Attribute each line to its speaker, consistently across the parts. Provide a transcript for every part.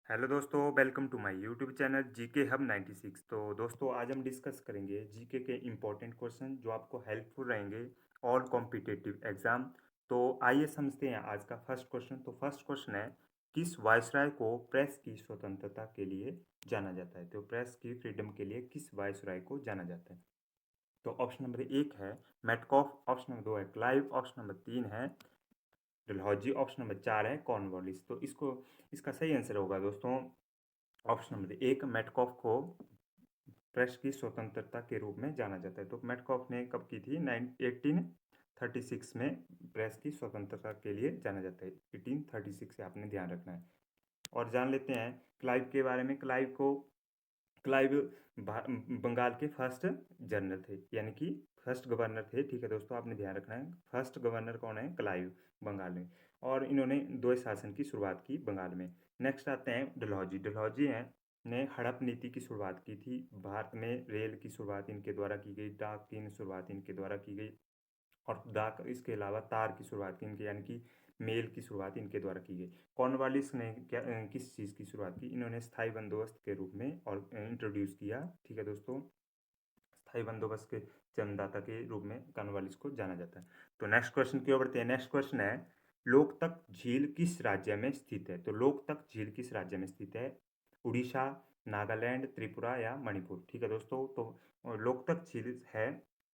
Speaker 1: Hello दोस्तों, welcome to my YouTube channel GK hub 96। तो दोस्तों आज हम डिस्कस करेंगे जीके के इम्पोर्टेंट क्वेश्चन जो आपको हेल्पफुल रहेंगे ऑल कॉम्पिटिटिव एग्जाम। तो आइए समझते हैं आज का फर्स्ट क्वेश्चन। तो फर्स्ट क्वेश्चन है, किस वायसराय को प्रेस की स्वतंत्रता के लिए जाना जाता है? तो प्रेस की फ्रीडम के लिए किस वायसराय को जाना जाता है? तो ऑप्शन नंबर एक है मेटकॉफ, ऑप्शन नंबर दो है क्लाइव, ऑप्शन नंबर तीन है डलहौजी, ऑप्शन नंबर चार है कॉर्नवालिस। तो इसका सही आंसर होगा दोस्तों ऑप्शन नंबर एक, मेटकॉफ को प्रेस की स्वतंत्रता के रूप में जाना जाता है। तो मेटकॉफ ने कब की थी? 1836 में प्रेस की स्वतंत्रता के लिए जाना जाता है। 1836 से आपने ध्यान रखना है। और जान लेते हैं क्लाइव के बारे में। क्लाइव बंगाल के फर्स्ट जनरल थे, यानी कि फर्स्ट गवर्नर थे। ठीक है दोस्तों, आपने ध्यान रखना है फर्स्ट गवर्नर कौन है? क्लाइव, बंगाल में। और इन्होंने द्वैत शासन की शुरुआत की बंगाल में। नेक्स्ट आते हैं डलहौजी। डलहौजी हैं ने हड़प नीति की शुरुआत की थी। भारत में रेल की शुरुआत इनके द्वारा की गई, डाक की शुरुआत इनके द्वारा की गई, और डाक इसके अलावा तार की शुरुआत की इनके, यानी कि मेल की शुरुआत इनके द्वारा की गई। कॉर्नवालिस ने किस चीज़ की शुरुआत की? इन्होंने स्थायी बंदोबस्त के रूप में और इंट्रोड्यूस किया। ठीक है दोस्तों, स्थायी बंदोबस्त के जन्मदाता के रूप में कॉर्नवालिस को जाना जाता है। तो नेक्स्ट क्वेश्चन की ओर बढ़ते हैं। नेक्स्ट क्वेश्चन है, लोकतक झील किस राज्य में स्थित है? तो लोकतक झील किस राज्य में स्थित है? उड़ीसा, नागालैंड, त्रिपुरा या मणिपुर? ठीक है दोस्तों, तो लोकतक झील है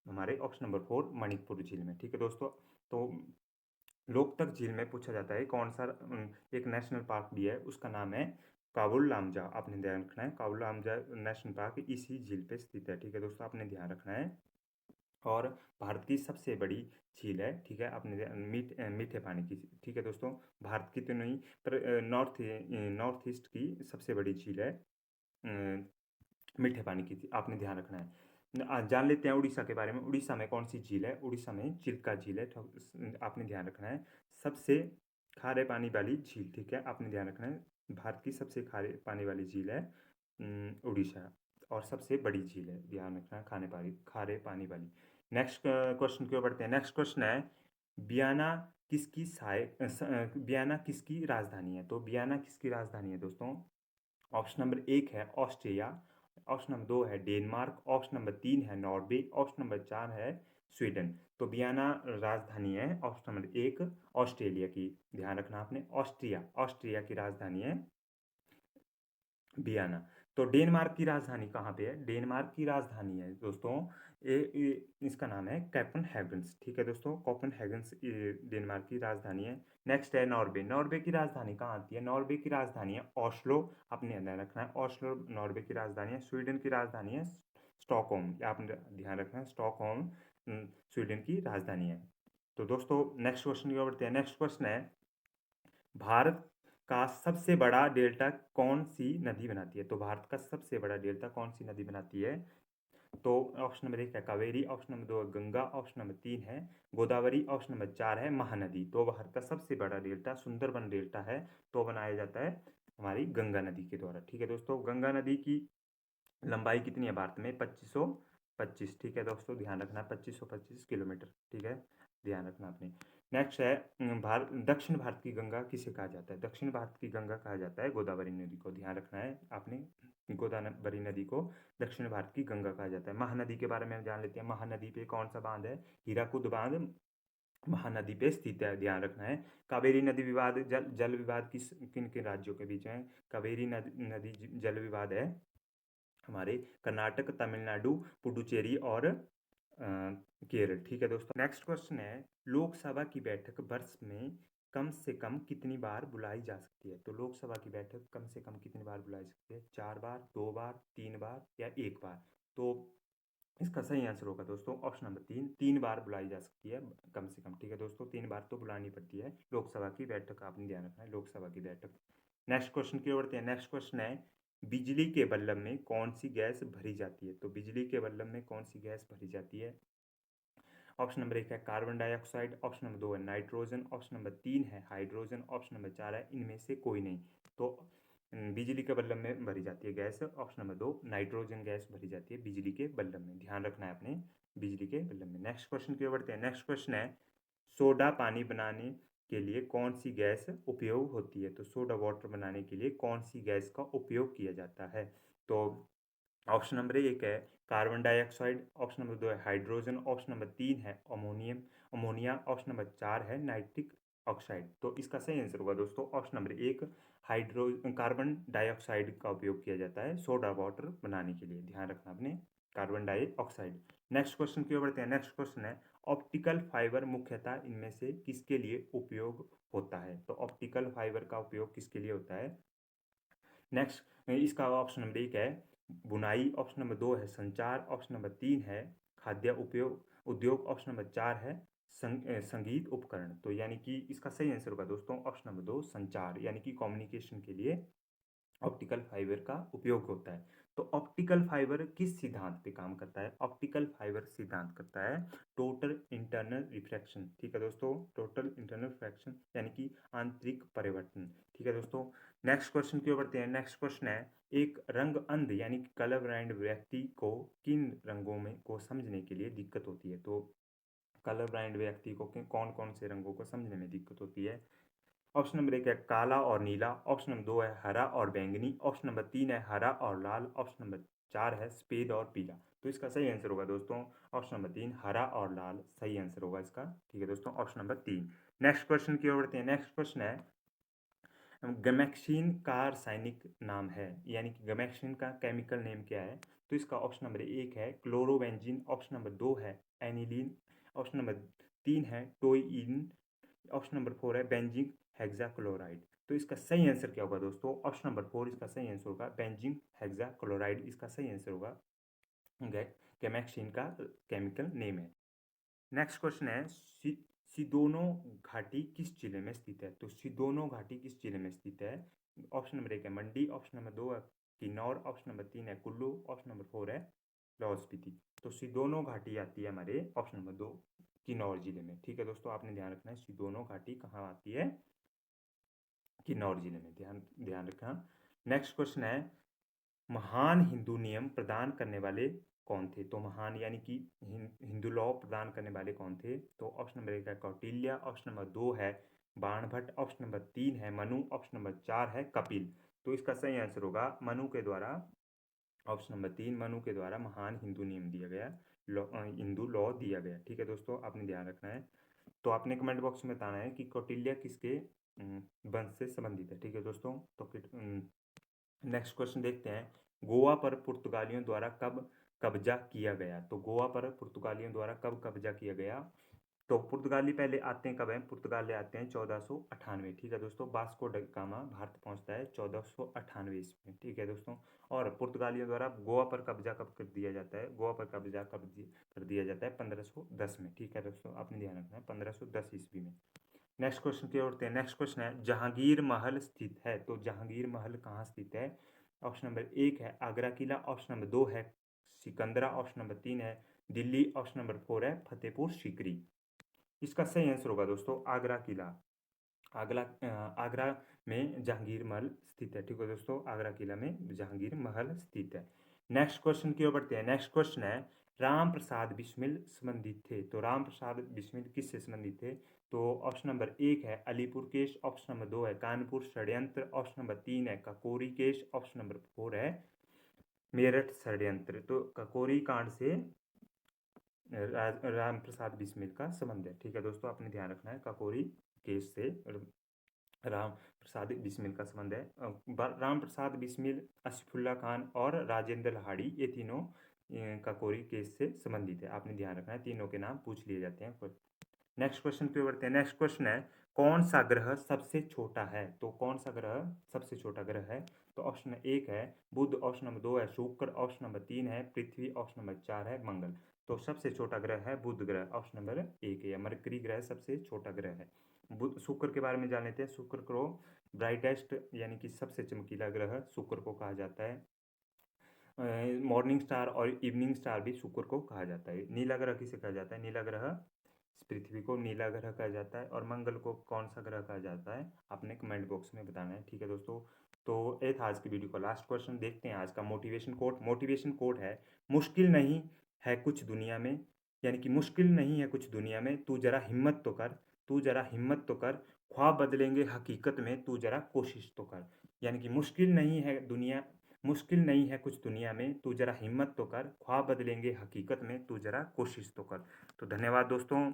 Speaker 1: हमारे ऑप्शन नंबर फोर मणिपुर झील में। ठीक है दोस्तों, तो लोकतक झील में पूछा जाता है कौन सा एक नेशनल पार्क भी है, उसका नाम है काबुल लामजा। आपने ध्यान रखना है काबुल लामजा नेशनल पार्क इसी झील पे स्थित है। ठीक है दोस्तों, आपने ध्यान रखना है। और भारत की सबसे बड़ी झील है। ठीक है, आपने मीठे पानी की। ठीक है दोस्तों, भारत की तो नहीं पर नॉर्थ ईस्ट की सबसे बड़ी झील है मीठे पानी की थी। आपने ध्यान रखना है। जान लेते हैं उड़ीसा के बारे में। उड़ीसा में कौन सी झील है? उड़ीसा में चिल्का झील है। आपने ध्यान रखना है सबसे खारे पानी वाली झील। ठीक है, आपने ध्यान रखना है भारत की सबसे खारे पानी वाली झील है उड़ीसा, और सबसे बड़ी झील है। ध्यान रखना है खारे पानी वाली। नेक्स्ट क्वेश्चन की ओर बढ़ते हैं। नेक्स्ट क्वेश्चन है, बियाना बियाना किसकी राजधानी है? तो बियाना किसकी राजधानी है दोस्तों? ऑप्शन नंबर एक है ऑस्ट्रिया, ऑप्शन नंबर दो है डेनमार्क, ऑप्शन नंबर तीन है नॉर्वे, ऑप्शन नंबर चार है स्वीडन। तो बियाना राजधानी है ऑप्शन नंबर एक ऑस्ट्रेलिया की। ध्यान रखना आपने, ऑस्ट्रिया ऑस्ट्रिया की राजधानी है वियना। तो डेनमार्क की राजधानी कहाँ पे है? डेनमार्क की राजधानी है दोस्तों इसका नाम है कोपेनहेगन्स। ठीक है दोस्तों, कोपेनहेगन्स डेनमार्क की राजधानी है। नेक्स्ट है नॉर्वे। नॉर्वे की राजधानी कहाँ आती है? नॉर्वे की राजधानी है ओस्लो। आपने ध्यान रखना है ओस्लो नॉर्वे की राजधानी है। स्वीडन की राजधानी है स्टॉकहोम। आपने ध्यान रखना है स्टॉकहोम स्वीडन की राजधानी है। तो दोस्तों नेक्स्ट क्वेश्चन की ओर बढ़ते हैं। नेक्स्ट क्वेश्चन है, भारत का सबसे बड़ा डेल्टा कौन सी नदी बनाती है? तो भारत का सबसे बड़ा डेल्टा कौन सी नदी बनाती है? तो ऑप्शन नंबर एक है कावेरी, ऑप्शन नंबर दो है गंगा, ऑप्शन नंबर तीन है गोदावरी, ऑप्शन नंबर चार है महानदी। तो भारत का सबसे बड़ा डेल्टा सुंदरबन डेल्टा है, तो बनाया जाता है हमारी गंगा नदी के द्वारा। ठीक है दोस्तों, गंगा नदी की लंबाई कितनी है भारत में? 2525। ठीक है दोस्तों, ध्यान रखना 2525 किलोमीटर। ठीक है, ध्यान रखना आपने। नेक्स्ट है भारत दक्षिण भारत की गंगा किसे कहा जाता है? दक्षिण भारत की गंगा कहा जाता है गोदावरी नदी को। ध्यान रखना है आपने, गोदावरी नदी को दक्षिण भारत की गंगा कहा जाता है। महानदी के बारे में जान लेते हैं। महानदी पे कौन सा बांध है? हीराकुद बांध महानदी पे स्थित है। ध्यान रखना है। कावेरी नदी विवाद जल विवाद किन किन राज्यों के बीच है? कावेरी नदी जल विवाद है हमारे कर्नाटक, तमिलनाडु, पुडुचेरी और केरल। ठीक है दोस्तों, नेक्स्ट क्वेश्चन है, लोकसभा की बैठक वर्ष में कम से कम कितनी बार बुलाई जा सकती है? तो लोकसभा की बैठक कम से कम कितनी बार बुलाई जा सकती है? चार बार, दो बार, तीन बार या एक बार? तो इसका सही आंसर होगा दोस्तों ऑप्शन नंबर तीन, तीन बार बुलाई जा सकती है कम से कम। ठीक है दोस्तों, तीन बार तो बुलानी पड़ती है लोकसभा की बैठक। आपने ध्यान रखना है लोकसभा की बैठक। नेक्स्ट क्वेश्चन की ओर बढ़ते हैं। नेक्स्ट क्वेश्चन है, बिजली के बल्ब में कौन सी गैस भरी जाती है? तो बिजली के बल्ब में कौन सी गैस भरी जाती है? ऑप्शन नंबर एक है कार्बन डाइऑक्साइड, ऑप्शन नंबर दो है नाइट्रोजन, ऑप्शन नंबर तीन है हाइड्रोजन, ऑप्शन नंबर चार है इनमें से कोई नहीं। तो बिजली के बल्ब में भरी जाती है गैस ऑप्शन नंबर दो नाइट्रोजन गैस भरी जाती है बिजली के बल्ब में। ध्यान रखना है अपने बिजली के बल्ब में। नेक्स्ट क्वेश्चन की ओर बढ़ते हैं। नेक्स्ट क्वेश्चन है, सोडा पानी बनाने के लिए कौन सी गैस उपयोग होती है? तो सोडा वाटर बनाने के लिए कौन सी गैस का उपयोग किया जाता है? तो ऑप्शन नंबर 1 है कार्बन डाइऑक्साइड, ऑप्शन नंबर 2 है हाइड्रोजन, ऑप्शन नंबर 3 है अमोनिया, ऑप्शन नंबर 4 है नाइट्रिक ऑक्साइड। तो इसका सही आंसर होगा दोस्तों option number 1 hydro carbon dioxide का उपयोग किया जाता है सोडा वाटर बनाने के लिए। ध्यान रखना आपने, कार्बन डाइऑक्साइड। नेक्स्ट क्वेश्चन की ओर बढ़ते हैं। नेक्स्ट क्वेश्चन है ऑप्टिकल फाइबर मुख्यतः इनमें से किसके लिए उपयोग होता है? तो ऑप्टिकल फाइबर का उपयोग किसके लिए होता है? नेक्स्ट इसका ऑप्शन नंबर 1 है बुनाई, ऑप्शन नंबर 2 है संचार, ऑप्शन नंबर 3 है खाद्य उपयोग उद्योग, ऑप्शन नंबर 4 है संगीत उपकरण। तो यानी कि इसका सही आंसर होगा दोस्तों ऑप्शन नंबर 2 संचार, यानी कि कम्युनिकेशन के लिए ऑप्टिकल फाइबर का उपयोग होता है। तो ऑप्टिकल फाइबर किस सिद्धांत पे काम करता है? ऑप्टिकल फाइबर सिद्धांत करता है टोटल इंटरनल रिफ्रैक्शन। ठीक है दोस्तों, टोटल इंटरनल रिफ्रैक्शन यानी कि आंतरिक परिवर्तन। ठीक है दोस्तों, नेक्स्ट क्वेश्चन की ओर बढ़ते हैं। नेक्स्ट क्वेश्चन है एक रंग अंध यानी कि कलर ब्लाइंड व्यक्ति को किन रंगों में को समझने के लिए दिक्कत होती है? तो कलर ब्लाइंड व्यक्ति को कौन कौन से रंगों को समझने में दिक्कत होती है? ऑप्शन नंबर 1 है काला और नीला, ऑप्शन नंबर 2 है हरा और बैंगनी, ऑप्शन नंबर 3 है हरा और लाल, ऑप्शन नंबर 4 है सफेद और पीला। तो इसका सही आंसर होगा दोस्तों ऑप्शन नंबर 3 हरा और लाल सही आंसर होगा इसका। ठीक है दोस्तों, ऑप्शन नंबर 3। नेक्स्ट क्वेश्चन की ओर बढ़ते हैं। नेक्स्ट क्वेश्चन है गैमेक्सिन का रासायनिक नाम है, यानी कि गैमेक्सिन का केमिकल नेम क्या है? तो इसका ऑप्शन नंबर 1 है क्लोरोबेंजीन, ऑप्शन नंबर 2 है एनिलीन, ऑप्शन नंबर 3 है टोइन, ऑप्शन नंबर 4 है बेंजीन हेक्साक्लोराइड। तो इसका सही आंसर क्या होगा दोस्तों? ऑप्शन नंबर 4 इसका सही आंसर होगा बेंजीन हेक्साक्लोराइड इसका सही आंसर होगा। गैमेक्सिन का केमिकल नेम है। नेक्स्ट क्वेश्चन है सिदोनो घाटी किस जिले में स्थित है? तो सिदोनो घाटी किस जिले में स्थित है? ऑप्शन नंबर 1 है मंडी, ऑप्शन नंबर 2 है किन्नौर, ऑप्शन नंबर 3 है कुल्लू, ऑप्शन नंबर 4 है लाहौल स्पीति। तो सिदोनो घाटी आती है हमारे ऑप्शन नंबर 2 किन्नौर जिले में। ठीक है दोस्तों, आपने ध्यान रखना है सिदोनो घाटी कहाँ आती है? किन्नौर जिले में। ध्यान ध्यान रखना। नेक्स्ट क्वेश्चन है महान हिंदू नियम प्रदान करने वाले कौन थे? तो महान यानी कि हिंदू लॉ प्रदान करने वाले कौन थे? तो ऑप्शन नंबर 1 है कौटिल्य, ऑप्शन नंबर 2 है बाणभट्ट, ऑप्शन नंबर 3 है मनु, ऑप्शन नंबर 4 है कपिल। तो इसका सही आंसर होगा मनु के द्वारा, ऑप्शन नंबर 3 मनु के द्वारा महान हिंदू नियम दिया गया, हिंदू लॉ दिया गया। ठीक है दोस्तों, आपने ध्यान रखना है। तो आपने कमेंट बॉक्स में बताना है कि कौटिल्य किसके वंश से संबंधित है। ठीक है दोस्तों, तो नेक्स्ट क्वेश्चन देखते हैं गोवा पर पुर्तगालियों द्वारा कब कब्जा किया गया? तो गोवा पर पुर्तगालियों द्वारा कब कब्जा किया गया? तो पुर्तगाली पहले आते हैं कब है? पुर्तगाली आते हैं 1498। ठीक है दोस्तों, वास्को ड गामा भारत पहुंचता है 1498 ईस्वी में। ठीक है दोस्तों, और पुर्तगालियों द्वारा गोवा पर कब्जा कब कर दिया जाता है? गोवा पर कब्जा कब कर दिया जाता है? 1510 में। ठीक है दोस्तों, आपने ध्यान रखना है 1510 ईस्वी में। नेक्स्ट क्वेश्चन की ओर है। नेक्स्ट क्वेश्चन है जहांगीर महल स्थित है? तो जहांगीर महल कहाँ स्थित है? ऑप्शन नंबर 1 है आगरा किला, ऑप्शन नंबर 2 है सिकंदरा, ऑप्शन नंबर 3 है दिल्ली, ऑप्शन नंबर 4 है फतेहपुर सीकरी। इसका सही आंसर होगा दोस्तों आगरा किला। आगरा आगरा में जहांगीर महल स्थित है। ठीक है दोस्तों, आगरा किला में जहांगीर महल स्थित है। नेक्स्ट क्वेश्चन की ओर बढ़ते हैं। नेक्स्ट क्वेश्चन है राम प्रसाद बिस्मिल संबंधित थे? तो राम प्रसाद बिस्मिल किससे संबंधित थे? तो ऑप्शन नंबर 1 है अलीपुर केस, ऑप्शन नंबर 2 है कानपुर षड्यंत्र, ऑप्शन नंबर 3 है ककोरी केस, ऑप्शन नंबर 4 है मेरठ षड्यंत्र। तो ककोरी कांड से राम प्रसाद बिस्मिल का संबंध है। ठीक है दोस्तों, आपने ध्यान रखना है ककोरी केस से राम प्रसाद बिस्मिल का संबंध है। राम प्रसाद बिस्मिल, असफुल्ला खान और राजेंद्र लाहाड़ी ये तीनों ककोरी केस से संबंधित है। आपने ध्यान रखना है, तीनों के नाम पूछ लिए जाते हैं। नेक्स्ट क्वेश्चन पे बढ़ते हैं। नेक्स्ट क्वेश्चन है कौन सा ग्रह सबसे छोटा है? तो कौन सा ग्रह सबसे छोटा ग्रह है? तो ऑप्शन 1 है बुध, ऑप्शन नंबर 2 है शुक्र, ऑप्शन नंबर 3 है पृथ्वी, ऑप्शन नंबर 4 है मंगल। तो सबसे छोटा ग्रह है बुध ग्रह, ऑप्शन नंबर 1 है। मरकरी ग्रह सबसे छोटा ग्रह है। बुध शुक्र के बारे में जान लेते हैं। शुक्र को ब्राइटेस्ट यानी कि सबसे चमकीला ग्रह शुक्र को कहा जाता है। मॉर्निंग स्टार और इवनिंग स्टार भी शुक्र को कहा जाता है। नीला ग्रह किसे कहा जाता है? नीला ग्रह पृथ्वी को नीला ग्रह कहा जाता है। और मंगल को कौन सा ग्रह कहा जाता है? आपने कमेंट बॉक्स में बताना है। ठीक है दोस्तों, तो ये था आज की वीडियो का लास्ट क्वेश्चन। देखते हैं आज का मोटिवेशन कोट। मोटिवेशन कोट है मुश्किल नहीं है कुछ दुनिया में, यानी कि मुश्किल नहीं है कुछ दुनिया में, तू जरा हिम्मत तो कर, तू जरा हिम्मत तो कर, ख्वाब बदलेंगे हकीकत में, तू ज़रा कोशिश तो कर। यानी कि मुश्किल नहीं है कुछ दुनिया में, तू ज़रा हिम्मत तो कर, ख्वाब बदलेंगे हकीकत में, तू ज़रा कोशिश तो कर। तो धन्यवाद दोस्तों।